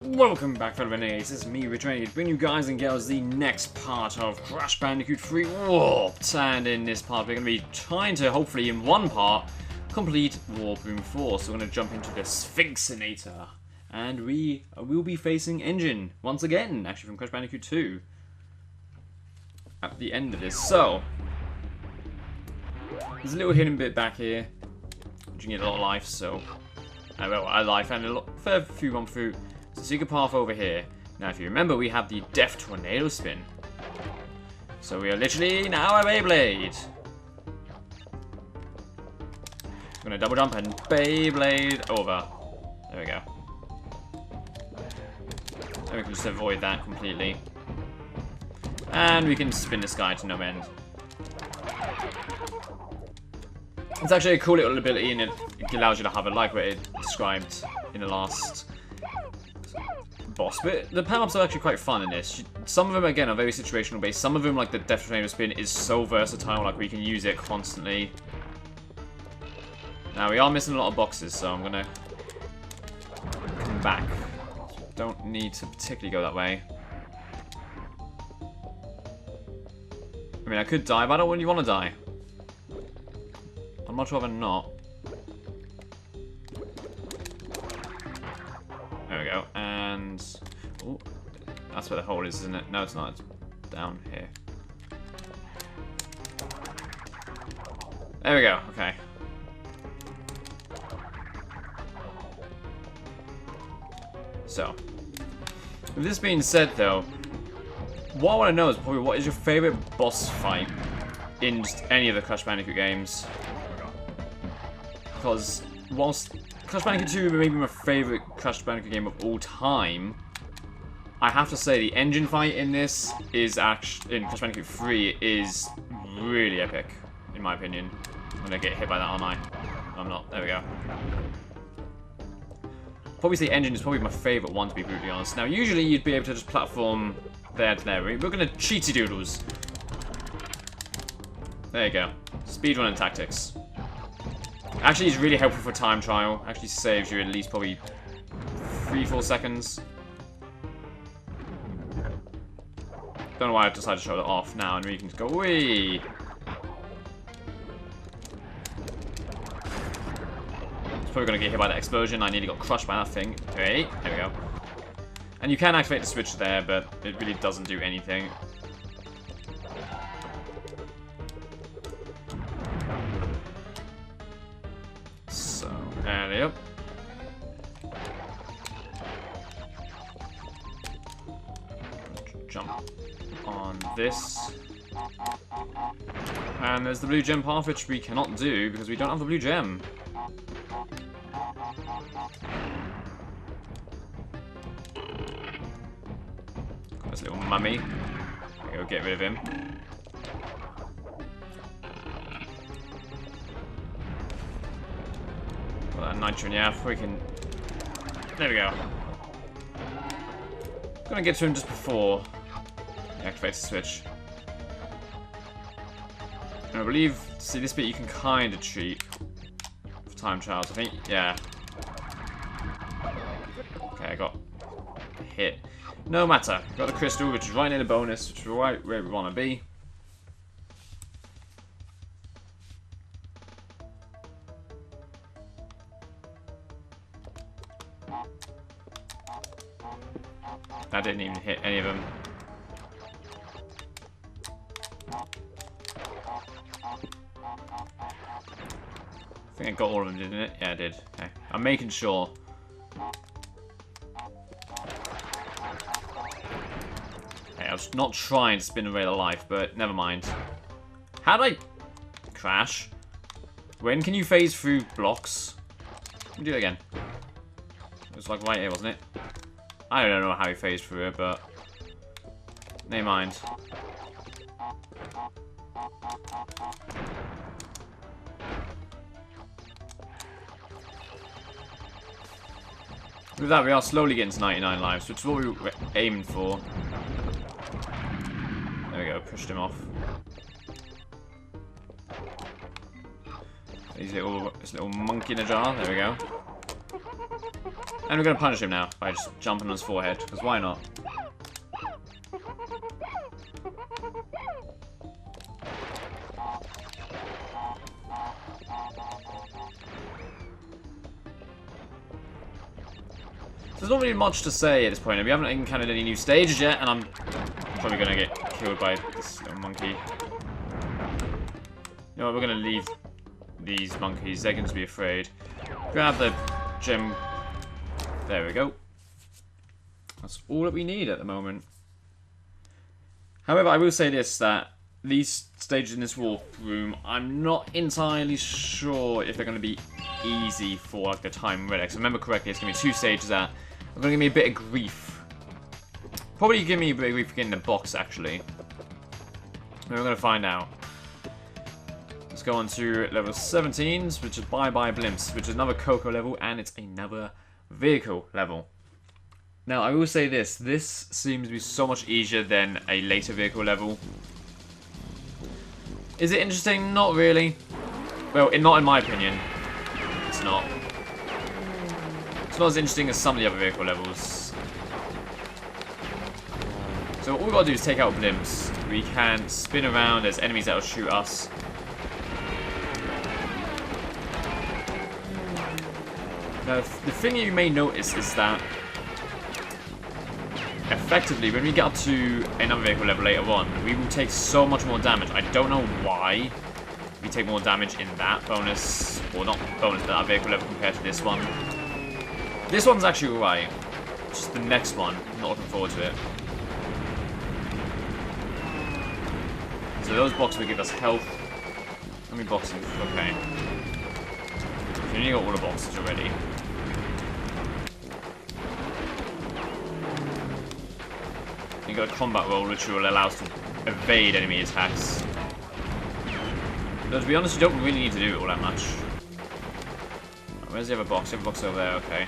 Welcome back, fellow Renegades. This is me returning to bring you guys and girls the next part of Crash Bandicoot 3 Warped. And in this part, we're going to be trying to, hopefully in one part, complete Warp Room 4. So we're going to jump into the Sphinxinator. And we will be facing Engine, once again, actually from Crash Bandicoot 2. At the end of this. So, there's a little hidden bit back here. You can get a lot of life, so... well, a life and a fair few run through. So secret path over here. Now, if you remember, we have the Death Tornado Spin. So we are literally now a Beyblade. I'm gonna double jump and Beyblade over. There we go. And we can just avoid that completely. And we can spin this guy to no end. It's actually a cool little ability, and it allows you to have a life where it described in the last boss. But the power-ups are actually quite fun in this. Some of them, again, are very situational based. Some of them, like the Death Tornado Spin, is so versatile, like we can use it constantly. Now, we are missing a lot of boxes, so I'm gonna come back. Don't need to particularly go that way. I mean, I could die, but I don't really want to die. I'd much rather not. There we go, and... ooh, that's where the hole is, isn't it? No, it's not. It's down here. There we go, okay. So, with this being said, though, what I want to know is probably what is your favourite boss fight in just any of the Crash Bandicoot games? Because whilst Crash Bandicoot 2 may be my favourite Crash Bandicoot game of all time, I have to say the engine fight in this is actually, in Crash Bandicoot 3, is really epic, in my opinion. I'm gonna get hit by that, aren't I? No, I'm not. There we go. Probably say engine is probably my favourite one, to be brutally honest. Now, usually you'd be able to just platform there to there. We're gonna cheaty doodles. There you go. Speedrunning tactics. Actually, it's really helpful for time trial. Actually saves you at least probably 3-4 seconds. Don't know why I decided to show that off now, and we can just go, wee. It's probably gonna get hit by that explosion. I nearly got crushed by that thing. Okay, there we go. And you can activate the switch there, but it really doesn't do anything. So, there we go. Jump on this. And there's the blue gem path, which we cannot do because we don't have the blue gem. Got this little mummy. There we go, get rid of him. Got that nitro, yeah, freaking. There we go. Gonna get to him just before he activates the switch. And I believe, see this bit you can kind of cheat for time trials, I think, yeah. Okay, I got hit. No matter, got the crystal, which is right near the bonus, which is right where we want to be. That didn't even hit any of them. I think I got all of them, didn't it? Yeah, I did. Okay. I'm making sure. Okay, I was not trying to spin away the life, but never mind. How did I crash? When can you phase through blocks? Let me do it again. It was like right here, wasn't it? I don't know how he phased through it, but never mind. With that, we are slowly getting to 99 lives, which is what we were aiming for. There we go, pushed him off. This little monkey in a jar, there we go. And we're going to punish him now by just jumping on his forehead, because why not? There's not really much to say at this point. We haven't encountered any new stages yet, and I'm probably going to get killed by this little monkey. You know what, we're going to leave these monkeys. They're going to be afraid. Grab the gem. There we go. That's all that we need at the moment. However, I will say this, that these stages in this warp room, I'm not entirely sure if they're going to be easy for like the time relics. If I remember correctly, it's going to be 2 stages that are going to give me a bit of grief. Probably give me a bit of grief for getting the box, actually. And we're going to find out. Let's go on to level 17s, which is Bye Bye Blimps, which is another Coco level, and it's another vehicle level. Now, I will say this. This seems to be so much easier than a later vehicle level. Is it interesting? Not really. Well, not in my opinion. It's not. It's not as interesting as some of the other vehicle levels. So all we've got to do is take out blimps. We can spin around. There's enemies that will shoot us. Now, the thing you may notice is that effectively, when we get up to another vehicle level later on, we will take so much more damage. I don't know why we take more damage in that bonus, or not bonus, but that vehicle level compared to this one. This one's actually alright. Just the next one, I'm not looking forward to it. So those boxes will give us health. How many boxes? Okay. So you got all the boxes already. You got a combat roll, which will allow us to evade enemy attacks. Though, to be honest, you don't really need to do it all that much. Where's the other box? The other box over there, okay.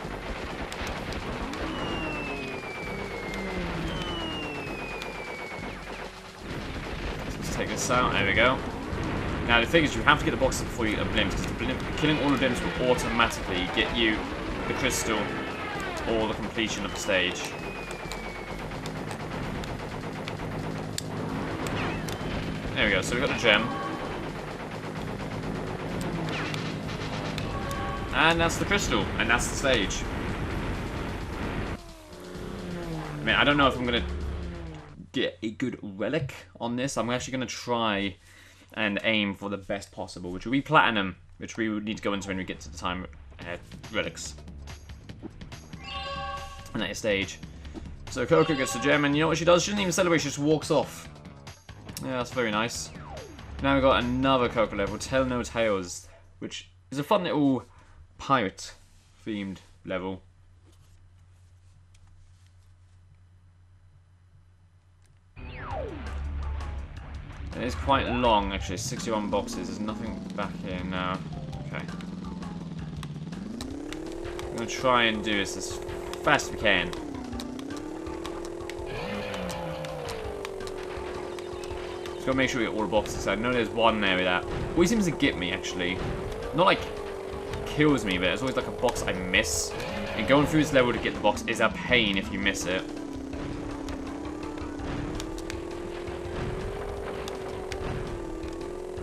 Let's take this out, there we go. Now, the thing is, you have to get the boxes before you get the blimps, because killing all the blimps will automatically get you the crystal or the completion of the stage. There we go, so we've got the gem. And that's the crystal, and that's the stage. I mean, I don't know if I'm going to get a good relic on this. I'm actually going to try and aim for the best possible, which will be platinum, which we would need to go into when we get to the time relics. And that stage. So Coco gets the gem, and you know what she does? She doesn't even celebrate, she just walks off. Yeah, that's very nice. Now we've got another Coco level, Tell No Tales, which is a fun little pirate-themed level. It is quite long, actually, 61 boxes. There's nothing back here now. Okay. I'm going to try and do this as fast as we can. Gotta make sure we get all the boxes. I know there's one area that always seems to get me, actually. Not like kills me, but there's always like a box I miss. And going through this level to get the box is a pain if you miss it.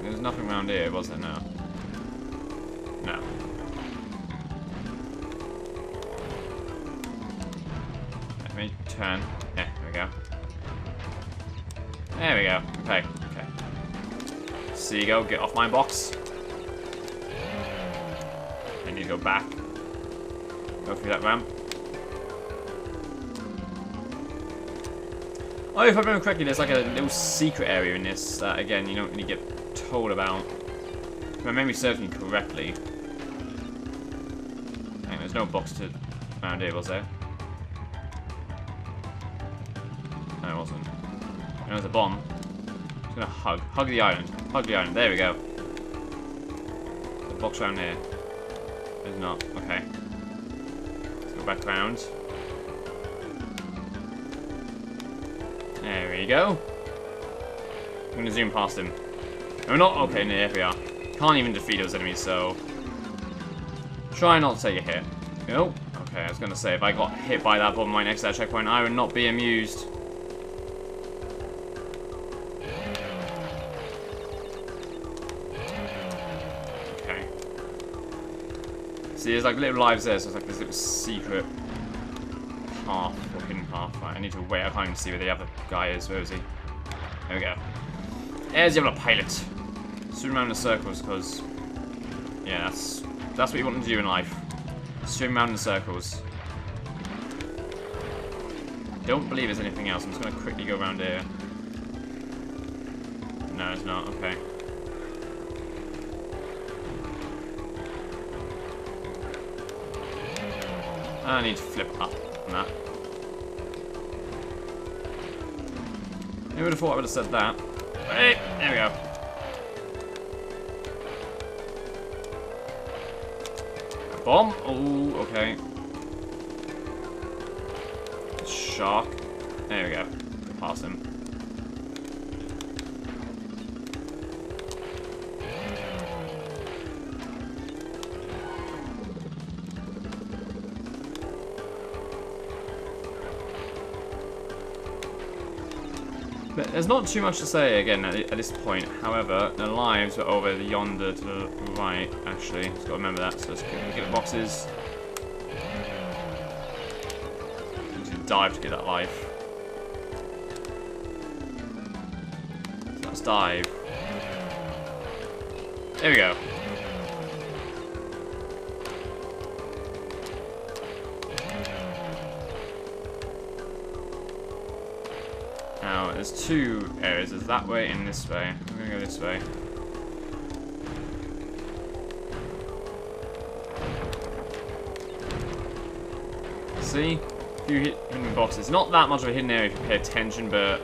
There's nothing around here, was there? No. No. Let me turn. Yeah, there we go. There we go. Okay, okay. Seagull, get off my box. I need to go back. Go through that ramp. Oh, if I remember correctly, there's like a little secret area in this that, again, you don't really get told about. If my memory serves me correctly. Dang, there's no box to around here, was there? No, it wasn't. There's a bomb. Just gonna hug. Hug the island. Hug the island. There we go. The box around here. There's not. Okay. Let's go back around. There we go. I'm gonna zoom past him. No, not. Okay, no, there we are. Can't even defeat those enemies, so. Try not to take a hit. Nope. Okay, I was gonna say, if I got hit by that bomb right next to that checkpoint, I would not be amused. Okay. See, there's like little lives there, so it's like this little secret path, or hidden path. Right, I need to wait. I can't even see where the other guy is. Where is he? There we go. There's the other pilot. Swim around in circles, because, yeah, that's what you want to do in life. Swim around in circles. Don't believe there's anything else. I'm just going to quickly go around here. No, it's not. Okay. I need to flip up on that. Who would have thought I would have said that? Hey, there we go. Bomb? Oh, okay. Shark. There we go. Pass him. But there's not too much to say again at this point. However, the lives are over yonder to the right, actually. Just got to remember that. So let's get the boxes. Need to dive to get that life. So let's dive. There we go. Now, there's two areas. There's that way and this way. I'm gonna go this way. See? A few hidden boxes. Not that much of a hidden area if you pay attention, but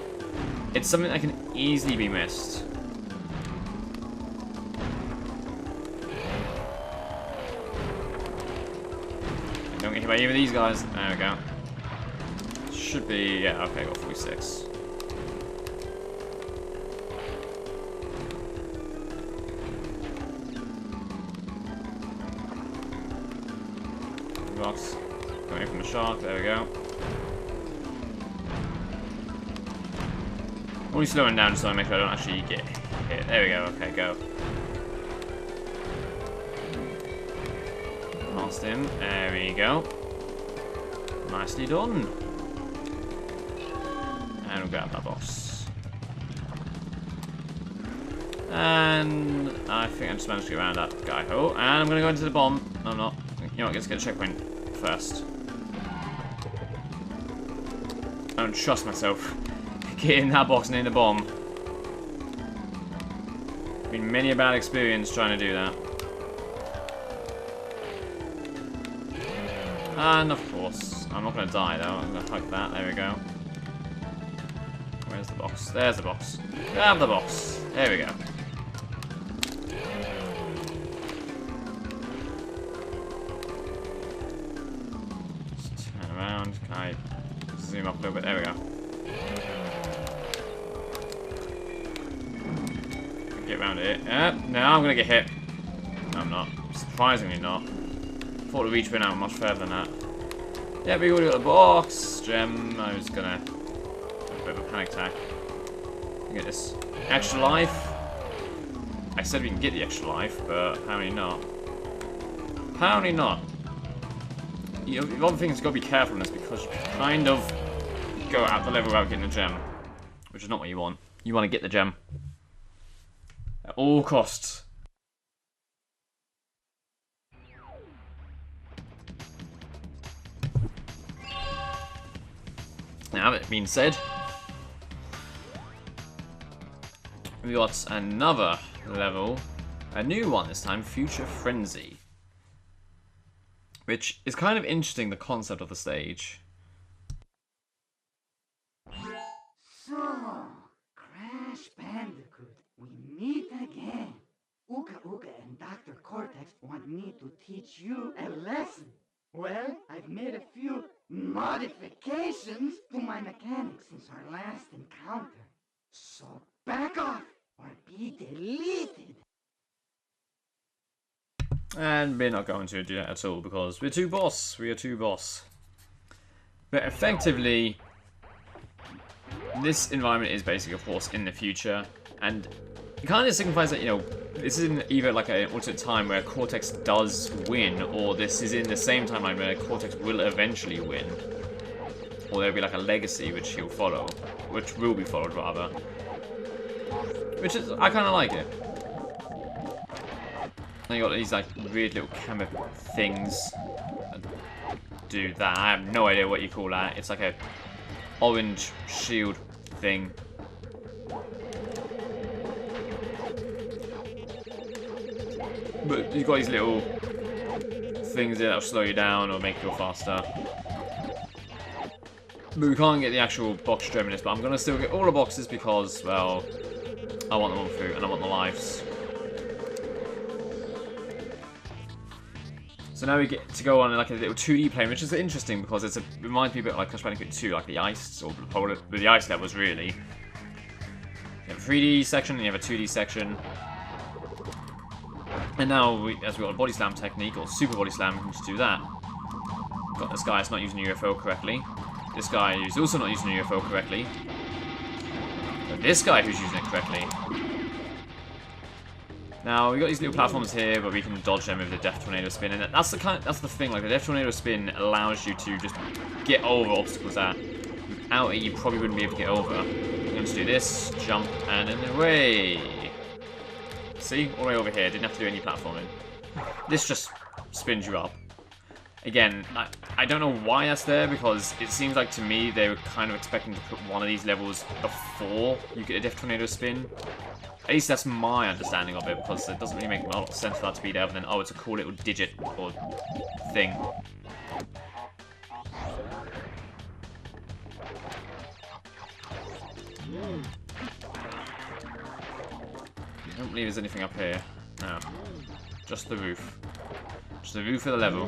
it's something that can easily be missed. Don't get hit by either of these guys. There we go. Should be, yeah, okay, got 46. Box. Coming from the shark, there we go. Only slowing down so I make sure I don't actually get hit. There we go, okay, go. Past him, there we go. Nicely done. And we'll grab that box. And I think I just managed to get around that guy. Oh, and I'm going to go into the bomb. No, I'm not. You know what, let's get a checkpoint first. I don't trust myself. Get in that box and in the bomb. Been many a bad experience trying to do that. And of course, I'm not going to die though. I'm going to hug that. There we go. Where's the box? There's the box. Grab the box. There we go. Just turn around. Can I zoom up a little bit? There we go. Get around it. Now I'm gonna get hit. No, I'm not. Surprisingly not. Thought the reach went out much further than that. Yeah, we already got the box. Gem. I was gonna have a bit of a panic attack. Look at this. Extra life. I said we can get the extra life, but apparently not. Apparently not. You know, one thing is you've got to be careful in this because you can kind of go out the level without getting the gem, which is not what you want. You want to get the gem at all costs. Now, that being said, we got another level, a new one this time, Future Frenzy, which is kind of interesting, the concept of the stage. So, Crash Bandicoot, we meet again. Uka Uka and Dr. Cortex want me to teach you a lesson. Well, I've made a few modifications to my mechanics since our last encounter. So back off or be deleted. And we're not going to do that at all because we're too boss. We are too boss. But effectively, this environment is basically, of course, in the future. And it kind of signifies that, you know, this isn't either like an alternate time where Cortex does win, or this is in the same timeline where Cortex will eventually win. Or there'll be like a legacy which he'll follow. Which will be followed, rather. Which is, I kind of like it. And you got these like weird little camera things that do that. I have no idea what you call that. It's like a orange shield thing. But you've got these little things here that'll slow you down or make you go faster. But we can't get the actual box gem in this, but I'm going to still get all the boxes because, well, I want them all through and I want the lives. So now we get to go on like a little 2D plane, which is interesting because it reminds me a bit like Crash Bandicoot 2, like the ice, or the ice levels really. You have a 3D section and you have a 2D section. And now, as we've got a body slam technique, or super body slam, we can just do that. We've got this guy that's not using the UFO correctly. This guy who's also not using the UFO correctly. But this guy who's using it correctly. Now, we've got these little platforms here, but we can dodge them with the Death Tornado Spin, and that's the thing, like, the Death Tornado Spin allows you to just get over obstacles that, without it, you probably wouldn't be able to get over. I'm going to do this, jump, and then away. See? All the way over here, didn't have to do any platforming. This just spins you up. Again, I don't know why that's there, because it seems like to me they were kind of expecting to put one of these levels before you get a Death Tornado Spin. At least that's my understanding of it, because it doesn't really make a lot of sense for that to be there other than, oh, it's a cool little digit or thing. I don't believe there's anything up here. No. Just the roof. Just the roof of the level.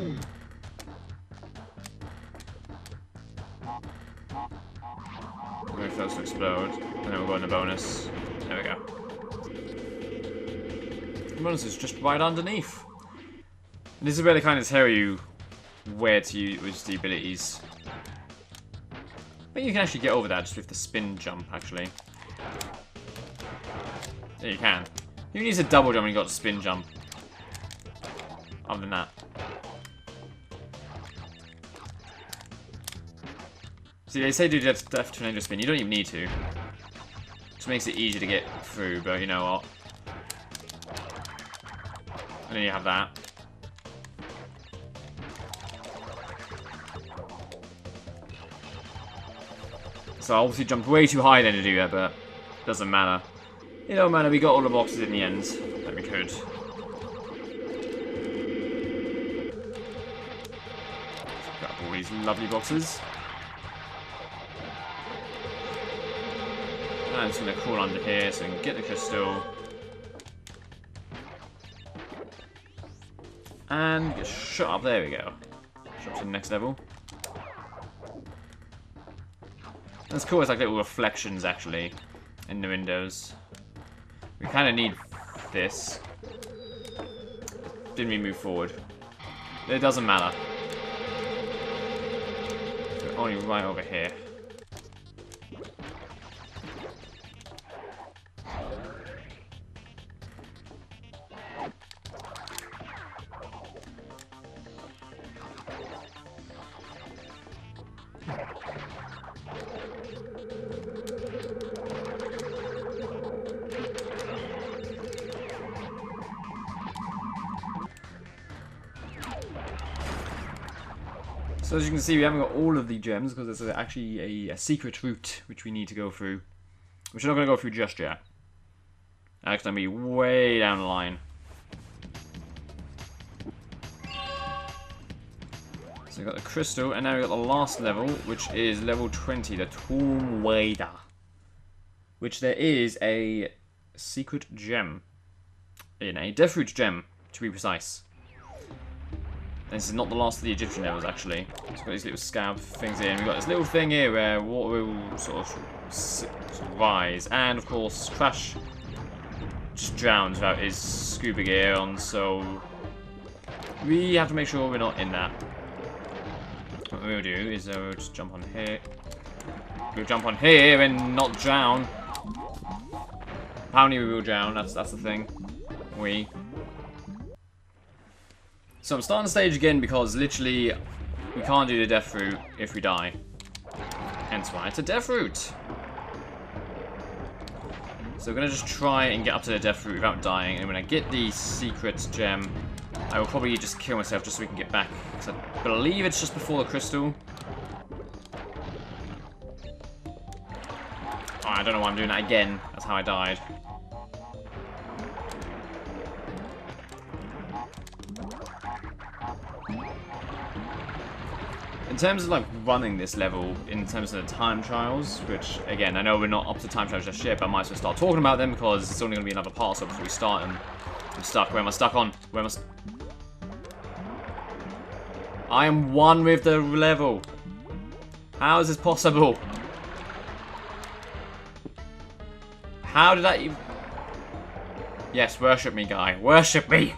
Wait for those to explode, and then we'll go in the bonus. There we go. The bonus is just right underneath. And this is where they kind of tell you where to use the abilities. But you can actually get over that just with the spin jump, actually. Yeah, you can. You can use a double jump when you got the spin jump. Other than that. See, they say do Death Tornado Spin. You don't even need to. Just makes it easy to get through, but you know what? And then you have that. So I obviously jumped way too high then to do that, but it doesn't matter. It don't matter, we got all the boxes in the end that we could. Got all these lovely boxes. I'm just going to crawl under here so we can get the crystal. And get shot up, there we go. Shot to the next level. That's cool, it's like little reflections actually in the windows. We kind of need this. Didn't we move forward? It doesn't matter. We're only right over here. So as you can see, we haven't got all of the gems because there's actually a secret route which we need to go through. Which we're not going to go through just yet. That's going to be way down the line. So we've got the crystal, and now we've got the last level, which is level 20, the Tomb Raider. Which there is a secret gem in, a Deathroot gem, to be precise. And this is not the last of the Egyptian levels, actually. So we've got these little scab things here, and we've got this little thing here where water will sort of rise. And, of course, Crash just drowns without his scuba gear on, so We have to make sure we're not in that. What we'll do is we'll just jump on here. We'll jump on here and not drown. Apparently we will drown, that's the thing. So I'm starting the stage again because literally we can't do the death route if we die. Hence why it's a death route. So we're going to just try and get up to the death route without dying. And when I get the secret gem, I will probably just kill myself just so we can get back. Because I believe it's just before the crystal. Oh, I don't know why I'm doing that again. That's how I died. In terms of like running this level, in terms of the time trials, which again, I know we're not up to time trials just yet, but I might as well start talking about them because it's only going to be another part so before we start them. I'm stuck. Where am I stuck on? Where am I am one with the level. How is this possible? How did I even... Yes, worship me, guy. Worship me!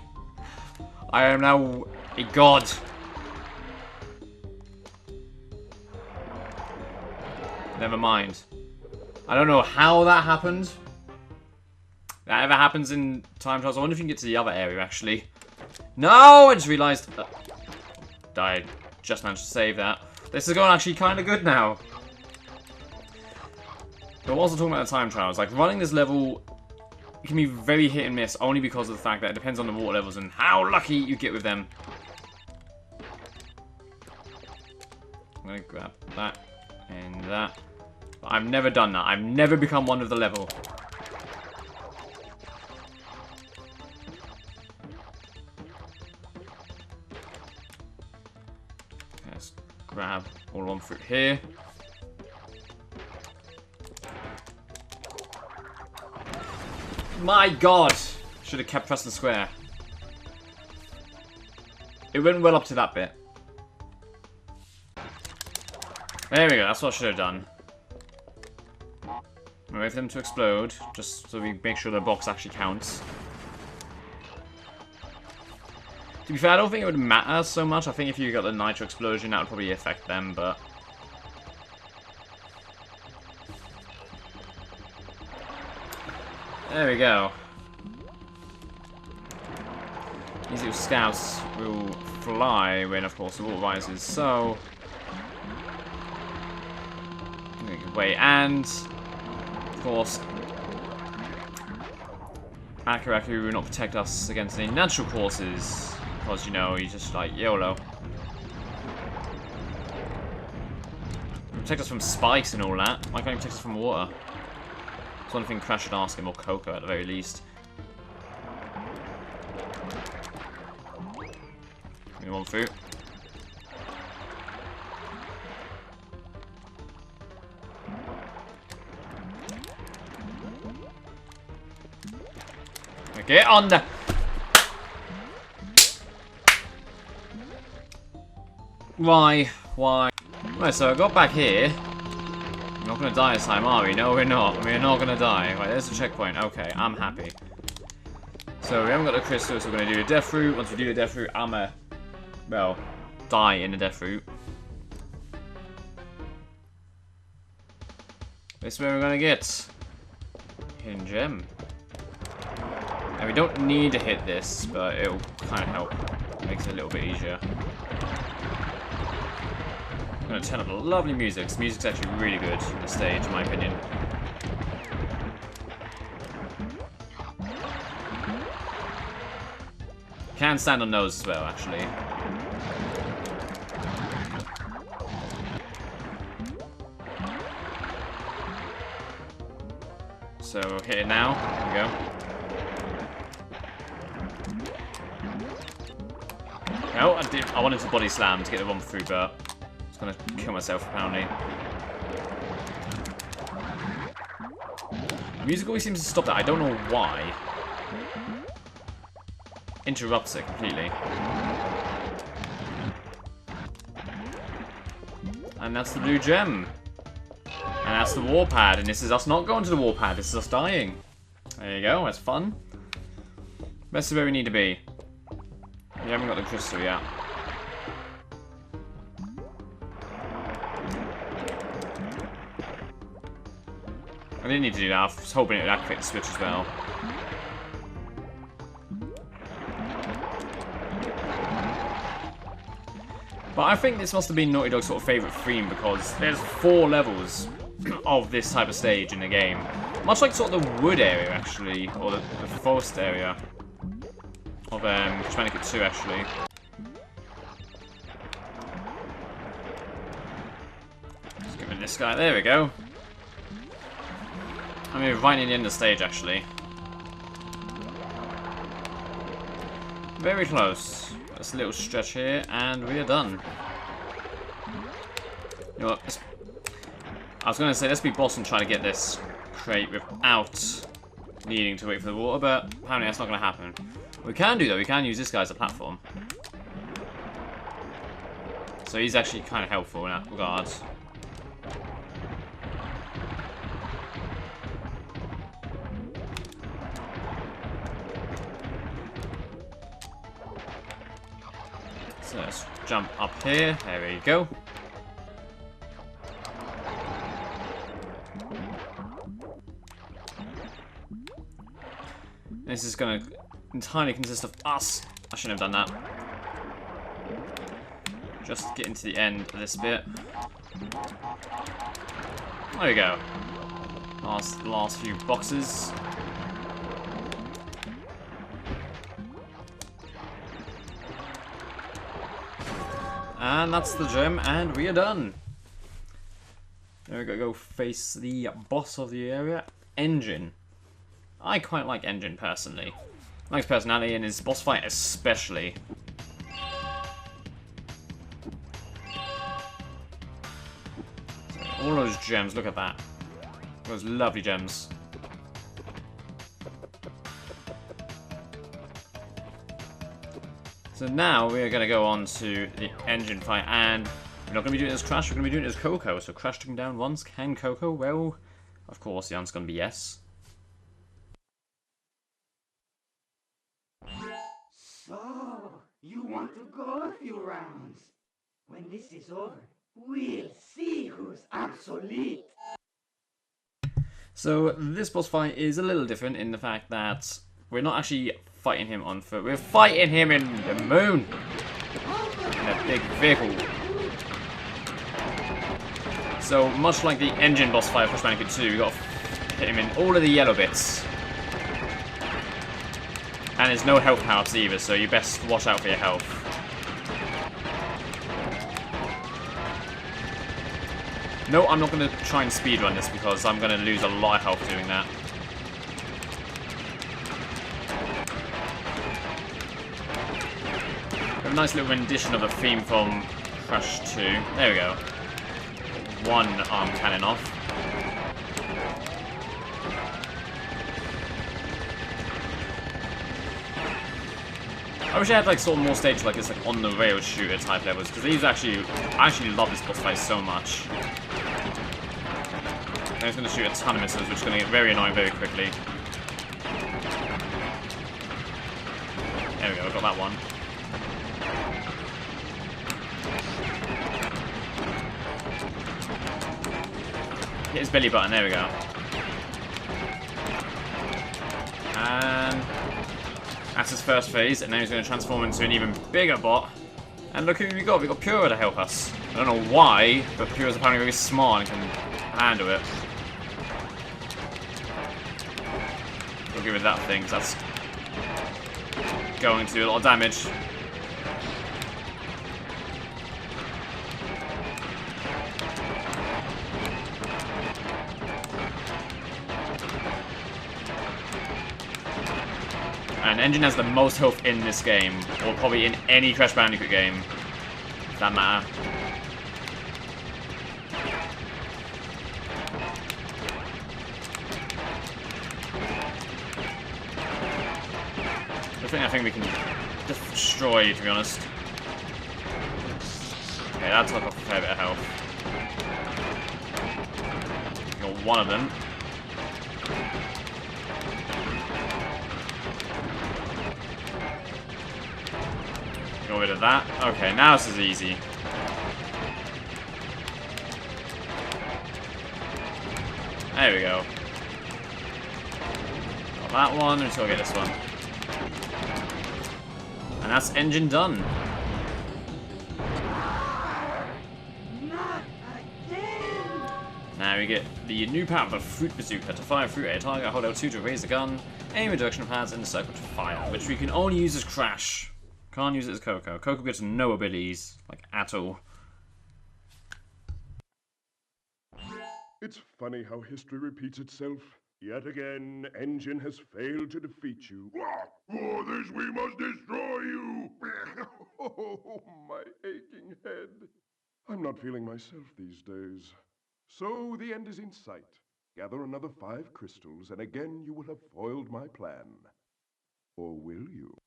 I am now a god. Never mind. I don't know how that happened. That ever happens in time trials. I wonder if you can get to the other area, actually. No! I just realised... I just managed to save that. This is going actually kind of good now. But also talking about the time trials. Like, running this level can be very hit and miss, only because of the fact that it depends on the water levels and how lucky you get with them. I'm going to grab that and that. But I've never done that. I've never become one with the level. Let's grab all one fruit here. My god! Should have kept pressing square. It went well up to that bit. There we go, that's what I should have done. Wait for them to explode, just so we make sure the box actually counts. To be fair, I don't think it would matter so much. I think if you got the nitro explosion, that would probably affect them, but... There we go. These little scouts will fly when, of course, the water rises, so... Wait, and... Of course... Akiraku will not protect us against any natural courses, because, you know, he's just like, YOLO. Protect us from spikes and all that. Why can't he protect us from water? That's one thing Crash should ask him, or Coco at the very least. Give me one fruit. Get on the... Why? Right, so I got back here. We're not going to die this time, are we? No, we're not. We're not going to die. Right, there's the checkpoint. Okay, I'm happy. So we haven't got the crystal, so we're going to do the death route. Once we do the death route, I'm going to, well, die in the death route. This is where we're going to get hidden gem. And we don't need to hit this, but it'll kind of help. It makes it a little bit easier. I'm going to turn up the lovely music. This music's actually really good on the stage, in my opinion. Can stand on those as well, actually. So, hit it now. There we go. No, I wanted to body slam to get the one through, but I was going to kill myself, apparently. The music always seems to stop that. I don't know why. Interrupts it completely. And that's the blue gem. And that's the warpad. And this is us not going to the warpad. This is us dying. There you go. That's fun. Best of where we need to be. We haven't got the crystal yet. I didn't need to do that. I was hoping it would activate the switch as well. But I think this must have been Naughty Dog's sort of favourite theme, because there's 4 levels of this type of stage in the game. Much like sort of the wood area, actually, or the forest area of Crash Bandicoot 2, actually. Let's get rid of this guy. There we go. I mean, right in the end of the stage, actually. Very close. Just a little stretch here, and we are done. You know what? I was going to say, let's be boss and try to get this crate without needing to wait for the water, but apparently that's not going to happen. What we can do, though, we can use this guy as a platform. So he's actually kind of helpful in that regard. So let's jump up here. There we go. This is going to entirely consist of us. I shouldn't have done that. Just getting to the end of this bit. There we go. Last few boxes. And that's the gem, and we are done. Now we gotta go face the boss of the area, Engine. I quite like Engine personally. I like his personality and his boss fight especially. So, all those gems, look at that. Those lovely gems. So now we are going to go on to the engine fight, and we're not going to be doing it as Crash, we're going to be doing it as Coco. So Crash took him down once, can Coco? Well, of course the answer's going to be yes. So, you want to go a few rounds? When this is over, we'll see who's obsolete. So this boss fight is a little different in the fact that we're not actually fighting him on foot. We're fighting him in the moon. In a big vehicle. So much like the engine boss fight of Crash Bandicoot 2, we got to hit him in all of the yellow bits. And there's no health power-ups either, so you best watch out for your health. No, I'm not going to try and speedrun this because I'm going to lose a lot of health doing that. A nice little rendition of the theme from Crash 2. There we go. One arm cannon off. I wish I had like sort of more stages like this, like on the rail shooter type levels, because these I actually love this boss fight so much. And he's going to shoot a ton of missiles, which is going to get very annoying very quickly. There we go, I got that one. Hit his belly button, there we go. And that's his first phase, and now he's going to transform into an even bigger bot. And look who we got Pura to help us. I don't know why, but Pura's apparently very smart and can handle it. We'll give it that thing, because that's going to do a lot of damage. And Engine has the most health in this game, or probably in any Crash Bandicoot game, for that matter. I think we can destroy, to be honest. Okay, that took off a fair bit of health. Got one of them. Got rid of that. Okay, now this is easy. There we go. Got that one, let's go get this one. And that's engine done. Not again! Now we get the new power of the Fruit Bazooka. To fire fruit at a target, hold L2 to raise the gun, aim in direction of pads, and the circle to fire, which we can only use as Crash. Can't use it as Coco. Coco gets no abilities, like, at all. It's funny how history repeats itself. Yet again, Engine has failed to defeat you. For this we must destroy you! Oh, my aching head. I'm not feeling myself these days. So the end is in sight. Gather another 5 crystals, and again you will have foiled my plan. Or will you?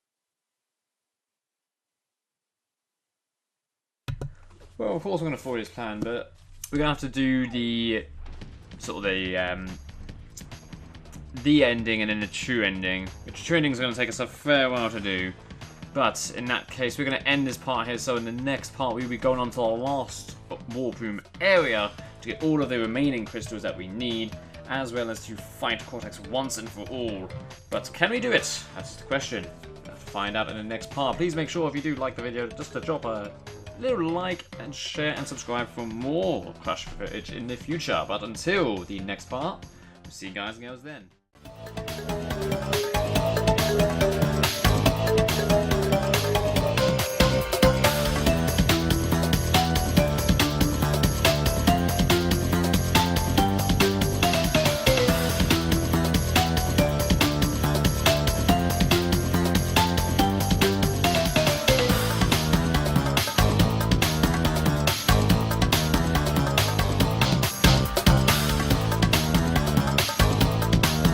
Well, of course we're going to foil his plan, but we're going to have to do the sort of the ending and then the true ending. The true ending is going to take us a fair while to do, but in that case we're going to end this part here, so in the next part we'll be going on to the last warp room area to get all of the remaining crystals that we need, as well as to fight Cortex once and for all. But can we do it? That's the question. We'll find out in the next part. Please make sure if you do like the video just to drop a little like and share and subscribe for more Crash footage in the future. But until the next part, we'll see you guys and girls then.